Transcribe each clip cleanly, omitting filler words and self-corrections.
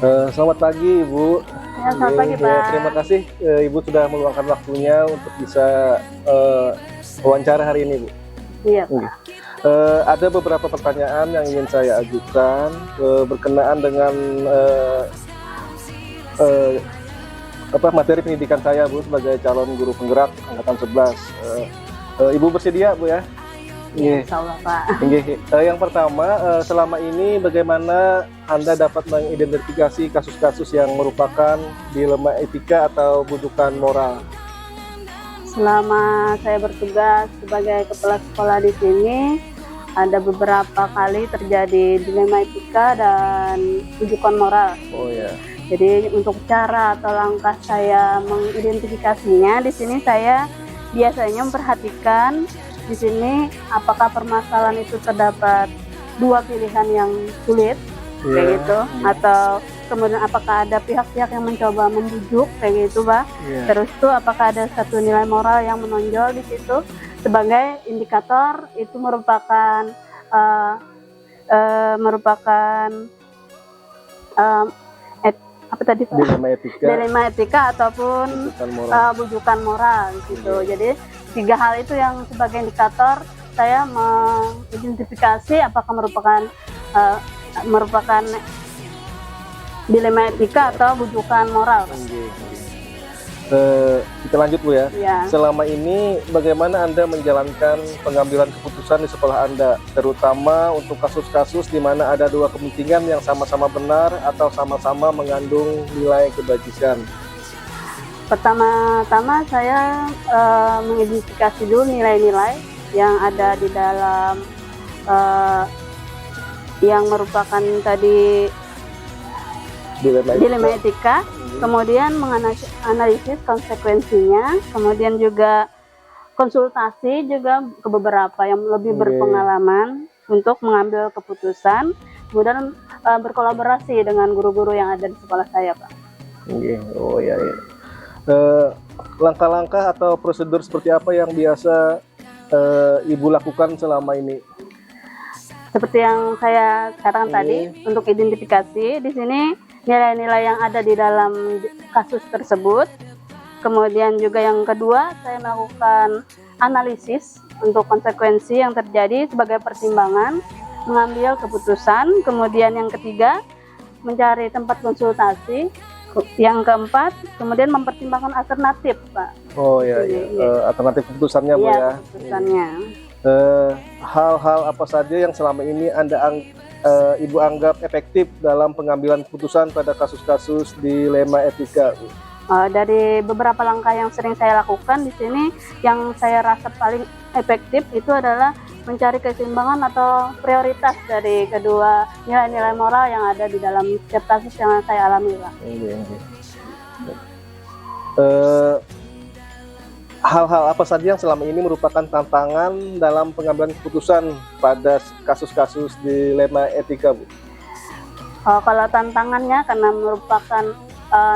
Selamat pagi Ibu. Ya, selamat pagi, Ya, Pak. terima kasih Ibu sudah meluangkan waktunya untuk bisa eh, wawancara hari ini, Bu. Iya, Oke. Pak. Ada beberapa pertanyaan yang ingin saya ajukan berkenaan dengan eh, materi pendidikan saya, Bu, sebagai calon guru penggerak angkatan 11. Ibu bersedia, Bu, ya? Iya. Insya Allah, Pak. Yang pertama, selama ini bagaimana Anda dapat mengidentifikasi kasus-kasus yang merupakan dilema etika atau bujukan moral? Selama saya bertugas sebagai kepala sekolah di sini, ada beberapa kali terjadi dilema etika dan rujukan moral. Oh ya. Jadi untuk cara atau langkah saya mengidentifikasinya, di sini saya biasanya memperhatikan di sini apakah permasalahan itu terdapat dua pilihan yang sulit, kayak gitu, atau kemudian apakah ada pihak-pihak yang mencoba membujuk, kayak gitu, Pak. Terus tuh apakah ada satu nilai moral yang menonjol di situ sebagai indikator itu merupakan apa tadi, Pak? Dilema etika ataupun bujukan moral gitu. Jadi 3 hal itu yang sebagai indikator saya mengidentifikasi apakah merupakan dilema etika atau bujukan moral. Kita lanjut, Bu, ya. Selama ini bagaimana Anda menjalankan pengambilan keputusan di sekolah Anda, terutama untuk kasus-kasus di mana ada dua kepentingan yang sama-sama benar atau sama-sama mengandung nilai kebajikan? Pertama-tama saya mengidentifikasi dulu nilai-nilai yang ada di dalam yang merupakan tadi dilema etika, kemudian menganalisis konsekuensinya, kemudian juga konsultasi juga ke beberapa yang lebih berpengalaman untuk mengambil keputusan, kemudian berkolaborasi dengan guru-guru yang ada di sekolah saya, Pak. Oh ya. Langkah-langkah atau prosedur seperti apa yang biasa Ibu lakukan selama ini? Seperti yang saya katakan tadi, untuk identifikasi di sini nilai-nilai yang ada di dalam kasus tersebut. Kemudian juga yang kedua, saya melakukan analisis untuk konsekuensi yang terjadi sebagai pertimbangan mengambil keputusan. Kemudian yang ketiga, mencari tempat konsultasi. Yang keempat, kemudian mempertimbangkan alternatif, Pak. Oh ya, alternatif keputusannya, Bu, ya. Keputusannya. Hal-hal apa saja yang selama ini Ibu anggap efektif dalam pengambilan keputusan pada kasus-kasus dilema etika? Dari beberapa langkah yang sering saya lakukan di sini, yang saya rasa paling efektif itu adalah mencari keseimbangan atau prioritas dari kedua nilai-nilai moral yang ada di dalam setiap kasus yang saya alami, Pak. Hal-hal apa saja yang selama ini merupakan tantangan dalam pengambilan keputusan pada kasus-kasus dilema etika, Bu? Kalau tantangannya karena merupakan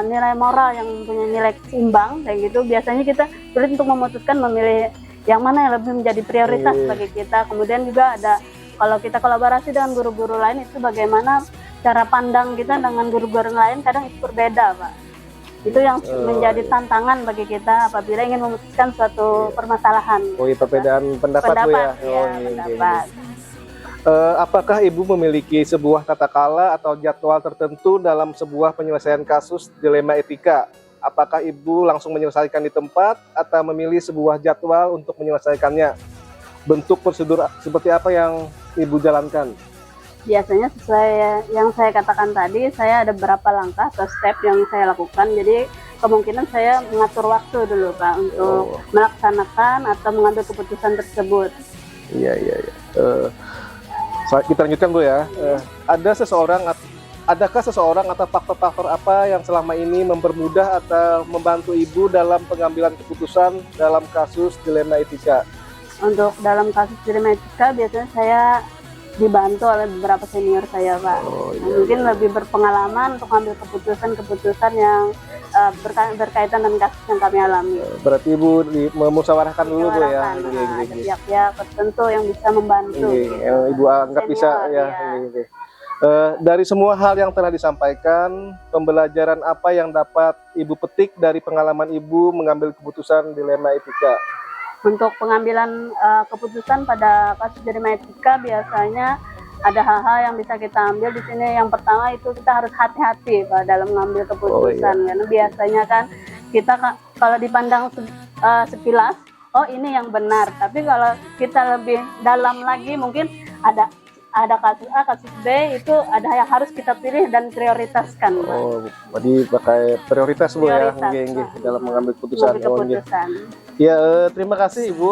nilai moral yang mempunyai nilai seimbang, kayak gitu, biasanya kita sulit untuk memutuskan memilih yang mana yang lebih menjadi prioritas bagi kita. Kemudian juga ada, kalau kita kolaborasi dengan guru-guru lain, itu bagaimana cara pandang kita dengan guru-guru lain kadang itu berbeda, Pak. Itu yang menjadi tantangan bagi kita apabila ingin memutuskan suatu permasalahan. Perbedaan pendapat, Bu, ya? Pendapat. Apakah Ibu memiliki sebuah tata kala atau jadwal tertentu dalam sebuah penyelesaian kasus dilema etika? Apakah Ibu langsung menyelesaikan di tempat atau memilih sebuah jadwal untuk menyelesaikannya? Bentuk prosedur seperti apa yang Ibu jalankan? Biasanya sesuai yang saya katakan tadi, saya ada beberapa langkah atau step yang saya lakukan. Jadi kemungkinan saya mengatur waktu dulu, Pak, untuk melaksanakan atau mengambil keputusan tersebut. Iya. Kita lanjutkan, Bu, ya. Adakah seseorang atau faktor-faktor apa yang selama ini mempermudah atau membantu Ibu dalam pengambilan keputusan dalam kasus dilema etika? Untuk dalam kasus dilema etika biasanya saya dibantu oleh beberapa senior saya, Pak. Mungkin lebih berpengalaman untuk mengambil keputusan-keputusan yang berkaitan dengan kasus yang kami alami. Berarti Ibu memusyawarahkan dulu, Bu, ya? Pihak-pihak tertentu yang bisa membantu. Yang Ibu anggap senior, bisa, ya. Dari semua hal yang telah disampaikan, pembelajaran apa yang dapat Ibu petik dari pengalaman Ibu mengambil keputusan dilema etika? Untuk pengambilan keputusan pada kasus dilema etika biasanya ada hal-hal yang bisa kita ambil di sini. Yang pertama itu kita harus hati-hati Pak dalam mengambil keputusan, karena biasanya kan kita kalau dipandang sekilas, oh ini yang benar, tapi kalau kita lebih dalam lagi mungkin ada kasus A, kasus B, itu ada yang harus kita pilih dan prioritaskan. Oh, jadi pakai prioritas Bu ya, dalam mengambil keputusan. Ya, terima kasih Ibu.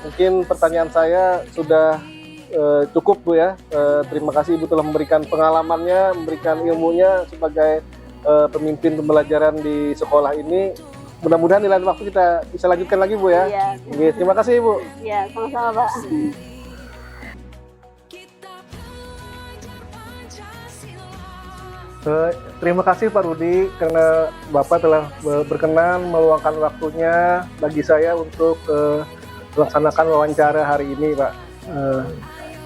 Mungkin pertanyaan saya sudah cukup Bu ya. Terima kasih Ibu telah memberikan pengalamannya, memberikan ilmunya sebagai pemimpin pembelajaran di sekolah ini. Mudah-mudahan di lain waktu kita bisa lanjutkan lagi Bu ya. Iya. Terima kasih Ibu. Iya, sama-sama Pak. Terima kasih Pak Rudi karena Bapak telah berkenan meluangkan waktunya bagi saya untuk melaksanakan wawancara hari ini Pak.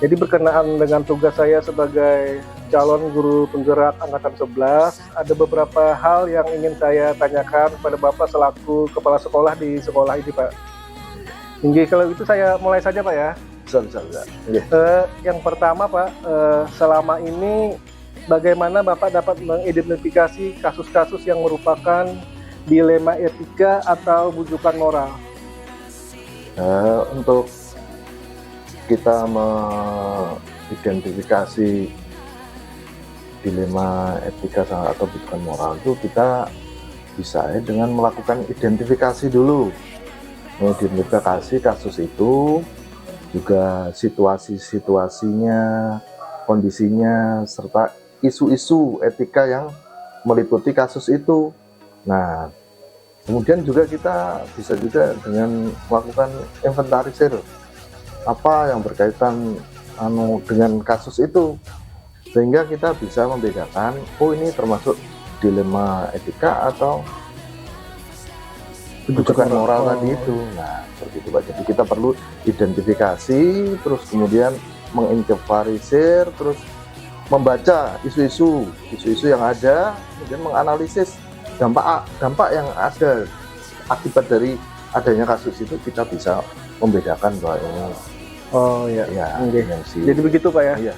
Jadi berkenaan dengan tugas saya sebagai calon guru penggerak Angkatan 11, ada beberapa hal yang ingin saya tanyakan kepada Bapak selaku kepala sekolah di sekolah ini Pak. Hingga kalau itu saya mulai saja Pak ya. Bisa. Yang pertama Pak, selama ini bagaimana Bapak dapat mengidentifikasi kasus-kasus yang merupakan dilema etika atau bujukan moral? Untuk kita mengidentifikasi dilema etika atau bujukan moral itu kita bisa dengan melakukan identifikasi dulu. Mengidentifikasi kasus itu, juga situasi-situasinya, kondisinya, serta isu-isu etika yang meliputi kasus itu. Nah, kemudian juga kita bisa juga dengan melakukan inventarisir apa yang berkaitan dengan kasus itu, sehingga kita bisa membedakan, oh ini termasuk dilema etika atau bujukan moral tadi itu. Nah, seperti itu Pak. Jadi kita perlu identifikasi, terus kemudian menginventarisir, terus membaca isu-isu yang ada, kemudian menganalisis dampak yang ada akibat dari adanya kasus itu. Kita bisa membedakan bahwa ini Jadi begitu Pak ya. Iya.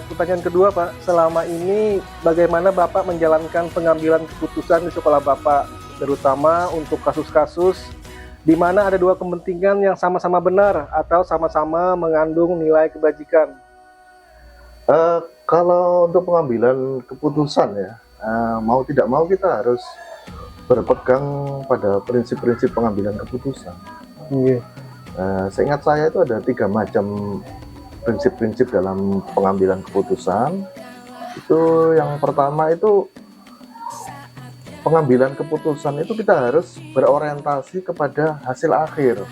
Pertanyaan kedua Pak, selama ini bagaimana Bapak menjalankan pengambilan keputusan di sekolah Bapak, terutama untuk kasus-kasus di mana ada dua kepentingan yang sama-sama benar atau sama-sama mengandung nilai kebajikan? Kalau untuk pengambilan keputusan ya, mau tidak mau kita harus berpegang pada prinsip-prinsip pengambilan keputusan. Seingat saya itu ada 3 macam prinsip-prinsip dalam pengambilan keputusan. Itu yang pertama itu, pengambilan keputusan itu kita harus berorientasi kepada hasil akhir.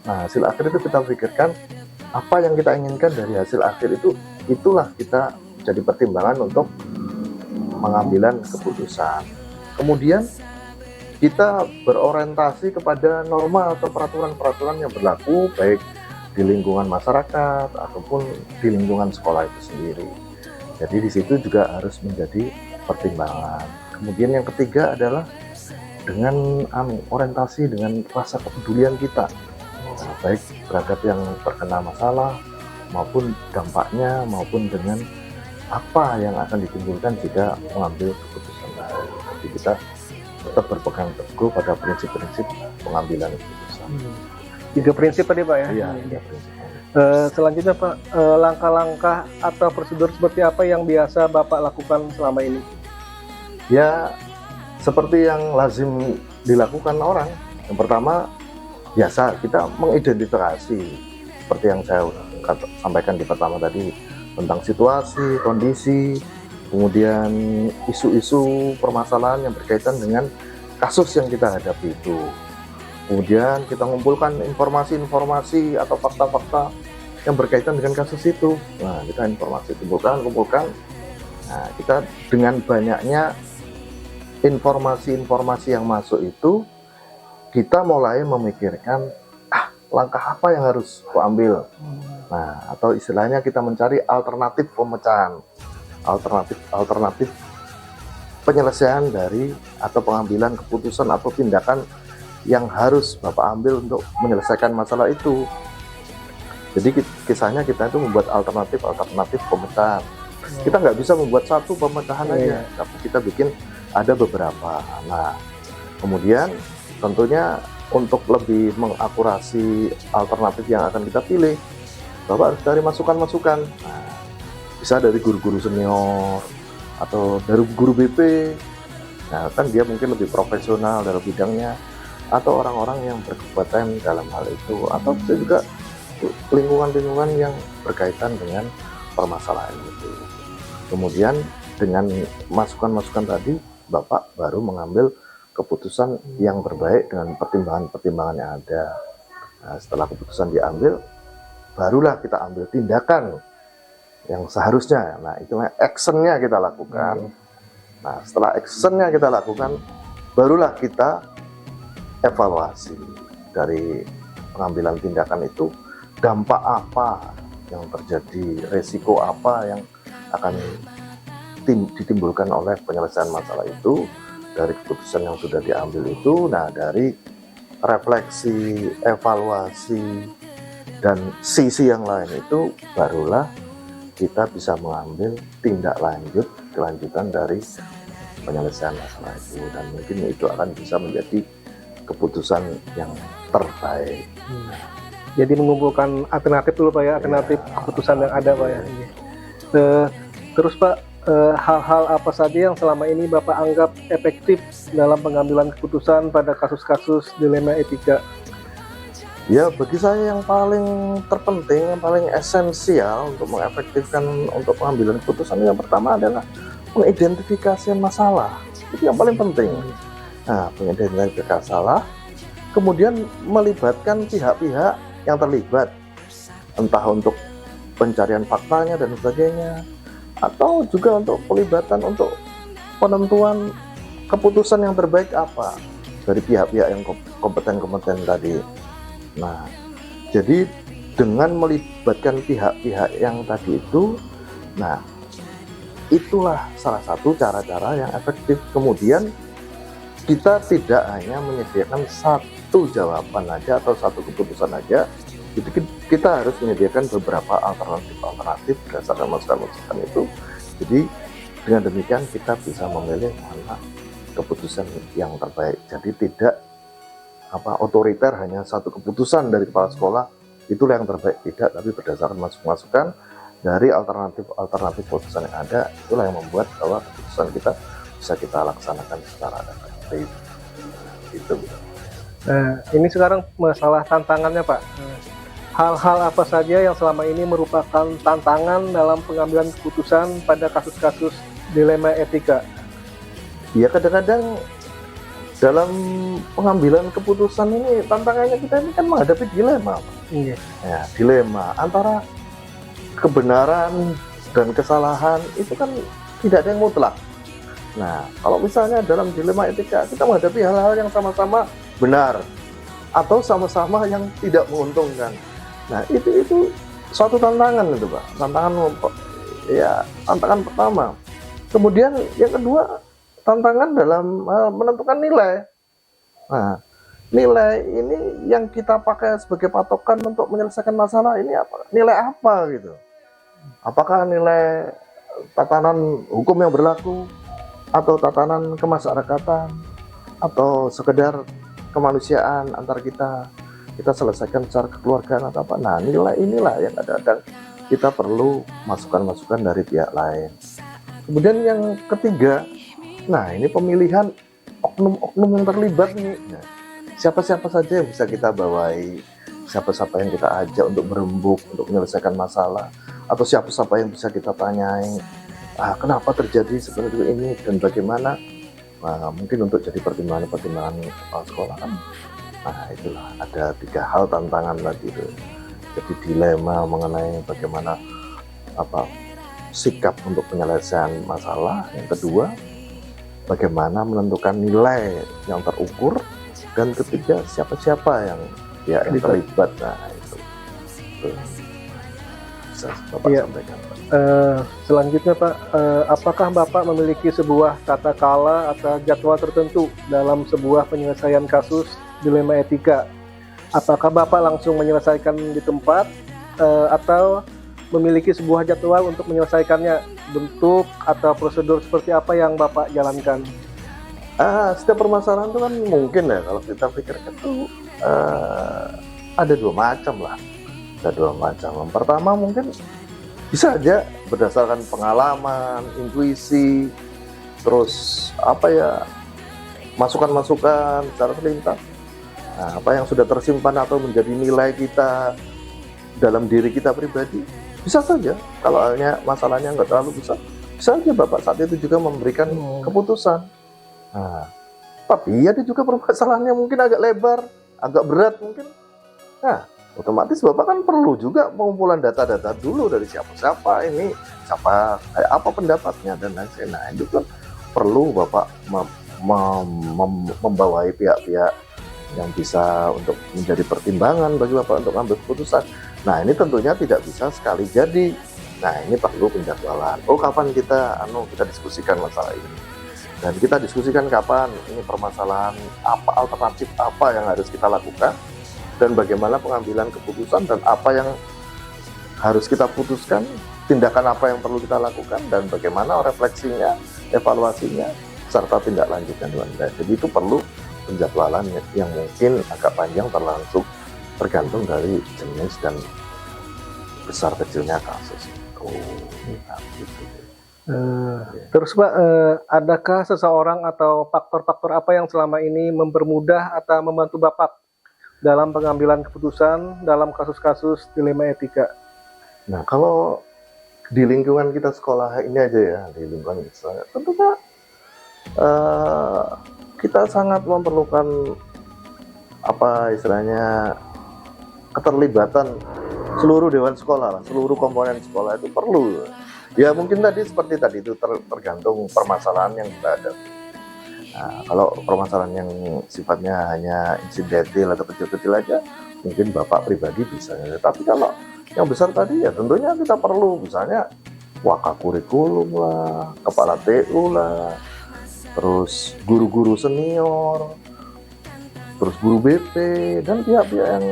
Nah, hasil akhir itu kita pikirkan apa yang kita inginkan dari hasil akhir itu, itulah kita jadi pertimbangan untuk pengambilan keputusan. Kemudian kita berorientasi kepada norma atau peraturan-peraturan yang berlaku baik di lingkungan masyarakat ataupun di lingkungan sekolah itu sendiri. Jadi di situ juga harus menjadi pertimbangan. Kemudian yang ketiga adalah dengan orientasi dengan rasa kepedulian kita, baik terhadap yang terkena masalah maupun dampaknya, maupun dengan apa yang akan ditimbulkan jika mengambil keputusan. Jadi kita tetap berpegang teguh pada prinsip-prinsip pengambilan keputusan. 3 prinsip tadi Pak ya? Iya, 3 prinsip. Selanjutnya Pak, langkah-langkah atau prosedur seperti apa yang biasa Bapak lakukan selama ini? Ya, seperti yang lazim dilakukan orang. Yang pertama, biasa kita mengidentifikasi seperti yang saya sampaikan di pertama tadi, tentang situasi, kondisi, kemudian isu-isu permasalahan yang berkaitan dengan kasus yang kita hadapi itu. Kemudian kita mengumpulkan informasi-informasi atau fakta-fakta yang berkaitan dengan kasus itu. Nah, kita kumpulkan. Nah, kita dengan banyaknya informasi-informasi yang masuk itu, kita mulai memikirkan langkah apa yang harus kuambil. Nah, atau istilahnya kita mencari alternatif pemecahan, alternatif penyelesaian dari atau pengambilan keputusan atau tindakan yang harus Bapak ambil untuk menyelesaikan masalah itu. Jadi kisahnya kita itu membuat alternatif pemecahan. Kita nggak bisa membuat satu pemecahan aja, tapi kita bikin ada beberapa. Nah, kemudian tentunya untuk lebih mengakurasi alternatif yang akan kita pilih, Bapak harus cari masukan-masukan. Nah, bisa dari guru-guru senior atau dari guru BP. Nah, kan dia mungkin lebih profesional dalam bidangnya, atau orang-orang yang berkompeten dalam hal itu, atau bisa juga lingkungan-lingkungan yang berkaitan dengan permasalahan itu. Kemudian dengan masukan-masukan tadi, Bapak baru mengambil keputusan yang terbaik dengan pertimbangan-pertimbangan yang ada. Nah, setelah keputusan diambil, barulah kita ambil tindakan yang seharusnya. Nah, itu actionnya kita lakukan. Nah, setelah actionnya kita lakukan, barulah kita evaluasi dari pengambilan tindakan itu, dampak apa yang terjadi, resiko apa yang akan ditimbulkan oleh penyelesaian masalah itu dari keputusan yang sudah diambil itu. Nah, dari refleksi, evaluasi, dan sisi yang lain itu, barulah kita bisa mengambil kelanjutan dari penyelesaian masalah itu, dan mungkin itu akan bisa menjadi keputusan yang terbaik. Jadi mengumpulkan alternatif dulu Pak ya, alternatif keputusan yang ada Pak ya. Terus Pak, hal-hal apa saja yang selama ini Bapak anggap efektif dalam pengambilan keputusan pada kasus-kasus dilema etika? Ya, bagi saya yang paling terpenting, yang paling esensial untuk mengefektifkan untuk pengambilan keputusan, yang pertama adalah pengidentifikasian masalah. Itu yang paling penting. Nah, pengidentifikasian masalah, kemudian melibatkan pihak-pihak yang terlibat, entah untuk pencarian faktanya dan sebagainya, atau juga untuk pelibatan untuk penentuan keputusan yang terbaik apa dari pihak-pihak yang kompeten tadi. Nah, jadi dengan melibatkan pihak-pihak yang tadi itu, nah itulah salah satu cara-cara yang efektif. Kemudian kita tidak hanya menyediakan satu jawaban aja atau satu keputusan aja, jadi kita harus menyediakan beberapa alternatif berdasarkan masukan-masukan itu. Jadi dengan demikian kita bisa memilih mana keputusan yang terbaik. Jadi tidak otoriter, hanya satu keputusan dari kepala sekolah itulah yang terbaik, tidak, tapi berdasarkan masukan dari alternatif keputusan yang ada, itulah yang membuat bahwa keputusan kita bisa kita laksanakan secara efektif. Gitu. Nah, ini sekarang masalah tantangannya Pak. Hal-hal apa saja yang selama ini merupakan tantangan dalam pengambilan keputusan pada kasus-kasus dilema etika? Ya, kadang-kadang dalam pengambilan keputusan ini tantangannya kita ini kan menghadapi dilema. Iya. Ya, dilema antara kebenaran dan kesalahan itu kan tidak ada yang mutlak. Nah, kalau misalnya dalam dilema etika kita menghadapi hal-hal yang sama-sama benar atau sama-sama yang tidak menguntungkan. Nah, itu suatu tantangan itu Pak. Tantangan pertama. Kemudian yang kedua, tantangan dalam menentukan nilai. Nah, nilai ini yang kita pakai sebagai patokan untuk menyelesaikan masalah ini apa? Nilai apa gitu? Apakah nilai tatanan hukum yang berlaku, atau tatanan kemasyarakatan, atau sekedar kemanusiaan antar kita selesaikan secara kekeluargaan atau apa? Nah, nilai inilah yang kadang-kadang kita perlu masukan-masukan dari pihak lain. Kemudian yang ketiga, nah ini pemilihan oknum-oknum yang terlibat nih. Nah, siapa-siapa saja yang bisa kita bawai, siapa-siapa yang kita ajak untuk berembuk, untuk menyelesaikan masalah, atau siapa-siapa yang bisa kita tanyai, kenapa terjadi seperti ini dan bagaimana. Nah, mungkin untuk jadi pertimbangan kepala sekolah kan. Nah, itulah ada 3 hal tantangan tadi itu. Jadi dilema mengenai bagaimana sikap untuk penyelesaian masalah. Yang kedua, bagaimana menentukan nilai yang terukur, dan ketiga, siapa-siapa yang terlibat. Nah, itu. bisa Bapak Iya. sampaikan, Pak. Selanjutnya Pak, apakah Bapak memiliki sebuah tata kala atau jadwal tertentu dalam sebuah penyelesaian kasus dilema etika? Apakah Bapak langsung menyelesaikan di tempat atau memiliki sebuah jadwal untuk menyelesaikannya? Bentuk atau prosedur seperti apa yang Bapak jalankan? Setiap permasalahan itu kan mungkin ya kalau kita pikirkan itu ada dua macam lah. Ada dua macam. Yang pertama mungkin bisa aja berdasarkan pengalaman, intuisi, terus apa ya, masukan-masukan secara selintas. Nah, apa yang sudah tersimpan atau menjadi nilai kita dalam diri kita pribadi, bisa saja kalau halnya masalahnya nggak terlalu besar, bisa aja Bapak saat itu juga memberikan keputusan. Nah, tapi ada juga permasalahannya mungkin agak lebar, agak berat mungkin. Nah, otomatis Bapak kan perlu juga pengumpulan data-data dulu dari siapa-siapa ini, siapa, kayak apa pendapatnya dan lain sebagainya. Nah, itu kan perlu Bapak membawai pihak-pihak yang bisa untuk menjadi pertimbangan bagi Bapak untuk ambil keputusan. Nah, ini tentunya tidak bisa sekali jadi. Nah, ini perlu penjadwalan. Oh, kapan kita diskusikan masalah ini? Dan kita diskusikan kapan ini permasalahan apa, alternatif apa yang harus kita lakukan, dan bagaimana pengambilan keputusan, dan apa yang harus kita putuskan, tindakan apa yang perlu kita lakukan, dan bagaimana refleksinya, evaluasinya, serta tindak lanjutnya. Jadi itu perlu penjadwalan yang mungkin agak panjang, tergantung dari jenis dan besar kecilnya kasus itu. Nah, gitu. Terus Pak, adakah seseorang atau faktor-faktor apa yang selama ini mempermudah atau membantu Bapak dalam pengambilan keputusan dalam kasus-kasus dilema etika? Nah, kalau di lingkungan kita sekolah ini aja ya, di lingkungan kita, tentunya kita sangat memerlukan apa istilahnya keterlibatan seluruh dewan sekolah, seluruh komponen sekolah itu perlu. Ya mungkin tadi seperti tadi itu tergantung permasalahan yang kita hadapi. Nah, kalau permasalahan yang sifatnya hanya insidental atau kecil-kecil aja, mungkin Bapak pribadi bisa. Tapi kalau yang besar tadi ya tentunya kita perlu, misalnya wakakurikulum lah, kepala TU lah, terus guru-guru senior, terus guru BP, dan pihak-pihak yang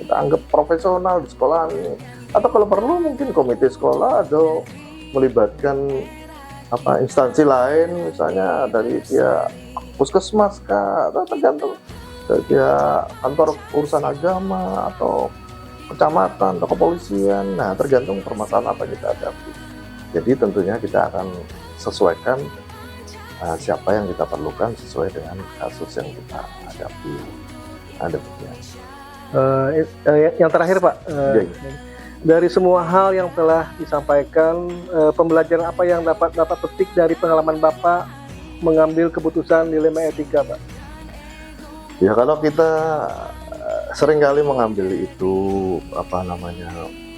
kita anggap profesional di sekolah ini. Atau kalau perlu mungkin komite sekolah atau melibatkan apa instansi lain, misalnya dari pihak puskesmas kah, atau tergantung dari pihak kantor urusan agama atau kecamatan atau kepolisian. Nah, tergantung permasalahan apa kita hadapi. Jadi tentunya kita akan sesuaikan siapa yang kita perlukan sesuai dengan kasus yang kita hadapi. Ada demikian. Yang terakhir Pak, dari semua hal yang telah disampaikan, pembelajaran apa yang dapat petik dari pengalaman Bapak mengambil keputusan dilema etika, Pak? Ya, kalau kita seringkali mengambil itu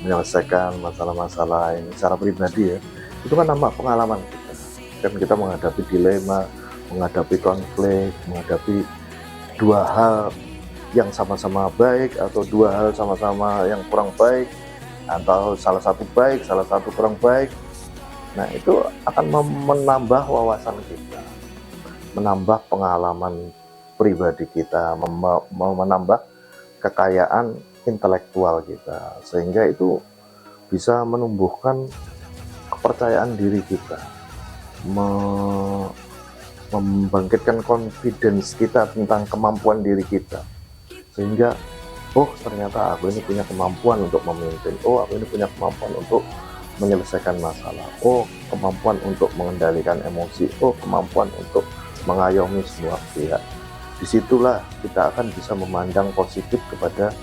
menyelesaikan masalah-masalah ini secara pribadi ya, itu kan nama pengalaman kita. Kan kita menghadapi dilema, menghadapi konflik, menghadapi dua hal yang sama-sama baik atau dua hal sama-sama yang kurang baik, atau salah satu baik, salah satu kurang baik. Nah, itu akan menambah wawasan kita, menambah pengalaman pribadi kita, menambah kekayaan intelektual kita, sehingga itu bisa menumbuhkan kepercayaan diri kita, membangkitkan confidence kita tentang kemampuan diri kita, sehingga oh ternyata aku ini punya kemampuan untuk memimpin, oh aku ini punya kemampuan untuk menyelesaikan masalah, oh kemampuan untuk mengendalikan emosi, oh kemampuan untuk mengayomi semua pihak. Disitulah kita akan bisa memandang positif kepada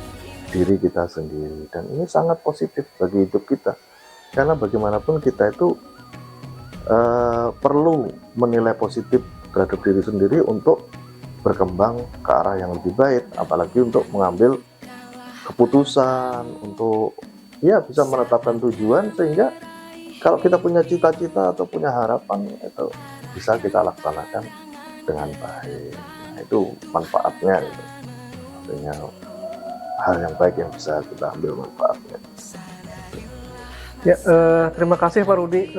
diri kita sendiri, dan ini sangat positif bagi hidup kita, karena bagaimanapun kita itu perlu menilai positif terhadap diri sendiri untuk berkembang ke arah yang lebih baik, apalagi untuk mengambil keputusan, untuk ya bisa menetapkan tujuan, sehingga kalau kita punya cita-cita atau punya harapan itu bisa kita laksanakan dengan baik. Nah, itu manfaatnya gitu. Artinya hal yang baik yang bisa kita ambil manfaatnya. Ya, terima kasih Pak Rudi.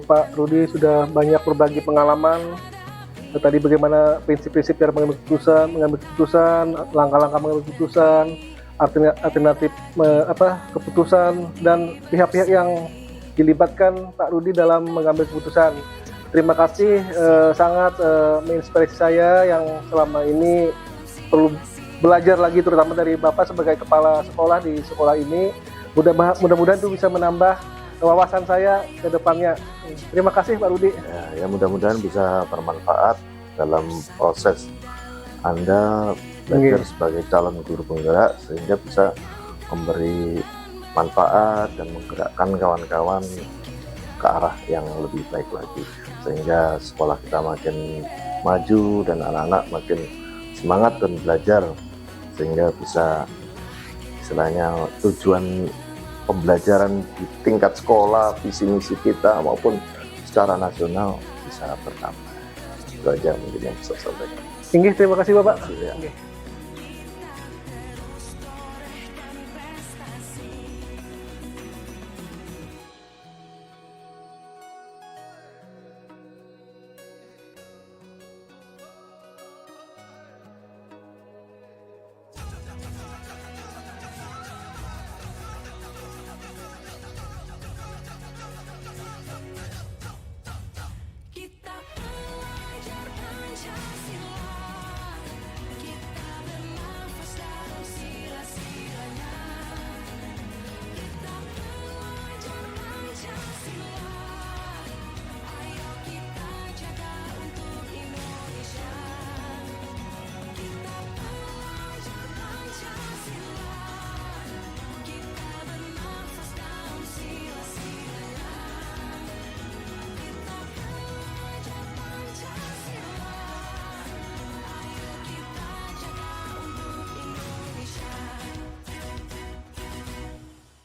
Pak Rudi sudah banyak berbagi pengalaman. Tadi bagaimana prinsip-prinsip cara mengambil keputusan, langkah-langkah mengambil keputusan, alternatif keputusan dan pihak-pihak yang dilibatkan Pak Rudi dalam mengambil keputusan. Terima kasih, sangat menginspirasi saya yang selama ini perlu belajar lagi, terutama dari Bapak sebagai kepala sekolah di sekolah ini. Mudah-mudahan itu bisa menambah wawasan saya ke depannya. Terima kasih Pak Rudi. Ya, mudah-mudahan bisa bermanfaat dalam proses Anda belajar sebagai calon guru penggerak, sehingga bisa memberi manfaat dan menggerakkan kawan-kawan ke arah yang lebih baik lagi, sehingga sekolah kita makin maju dan anak-anak makin semangat dan belajar, sehingga bisa istilahnya tujuan pembelajaran di tingkat sekolah, visi misi kita maupun secara nasional bisa bertambah. Itu aja mungkin yang bisa saya sampaikan. Terima kasih Bapak. Ya. Oke.